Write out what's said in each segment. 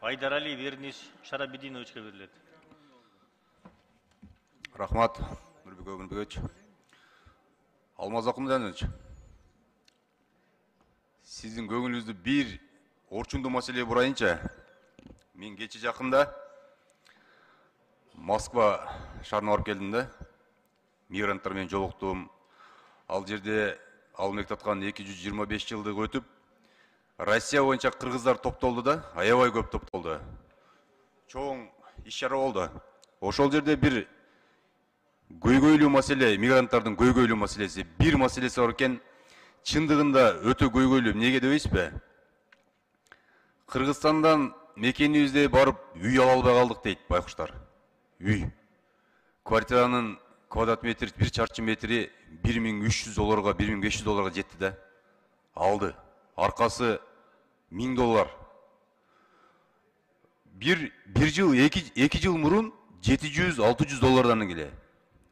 Айдарали Вернис Шарабидиновичке берилет. Рахмат, Нурбек Өмірбекович. Алмаз Акымжанович, сіздің көңіліңізді бір орчунду маселе бурайынча, мен кече жақында Москва шаарына барып келдім да, мигранттармен жолуктум. Ал жерде алып аткан 225 жылдык өтүп, Россия боюнча кыргыздар топтолду да, аябай көп топтолду. Чоң иш-чара болду. Ошол жерде бир көйгөйлүү маселе, мигранттардын көйгөйлүү маселеси, бир маселеси бар экен, чындыгында өтө көйгөйлүү. Эмнеге дебейсизби? Кыргызстандан мекенибизде барып үй ала албай калдык дейт байкуштар. Үй. Квартиранын квадрат метри, 1 чарчы метри $1300, $1500 жетти да. Алды. Аркасы $1000. Bir жыл, эки жыл мурун $700-600 келе.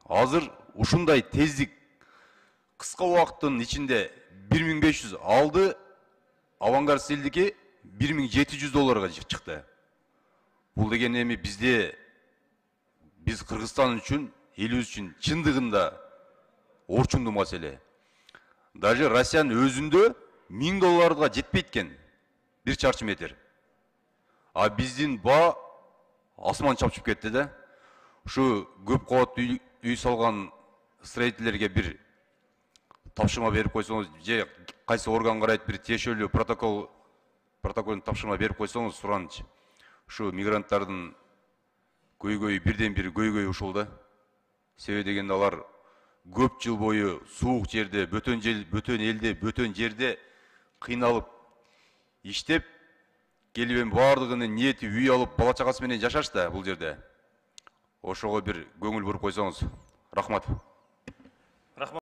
Азыр ушундай тездик кыска убакыттын ичинде 1500 алды, Авангард Стилдики $1700 чыкты. Бул деген эми биз Кыргызстан үчүн, элибиз үчүн чындыгында орчунду маселе. Даже Россиянын өзүндө $1000 жетпейт экен 1 чарчы метр. А биздин ба асман чапчып кетти да. Ушу көп кабаттуу үй салган строительдерге бир тапшырма берип койсоңуз, же кайсы орган карайт, бир тиешелүү протоколун тапшырма берип койсоңуз суранычы. Ушу мигранттардын көйгөйү бирден бир көйгөй ушул да. Себеби дегенде алар көп жыл бою суук жерде, бөтөн элде, бөтөн жерде кыйналып иштеп, келип бардыгынын ниети үй алып бала чагасы менен жашаш да бул жерде. Ошого бир көңүл буруп койсоңуз. Рахмат.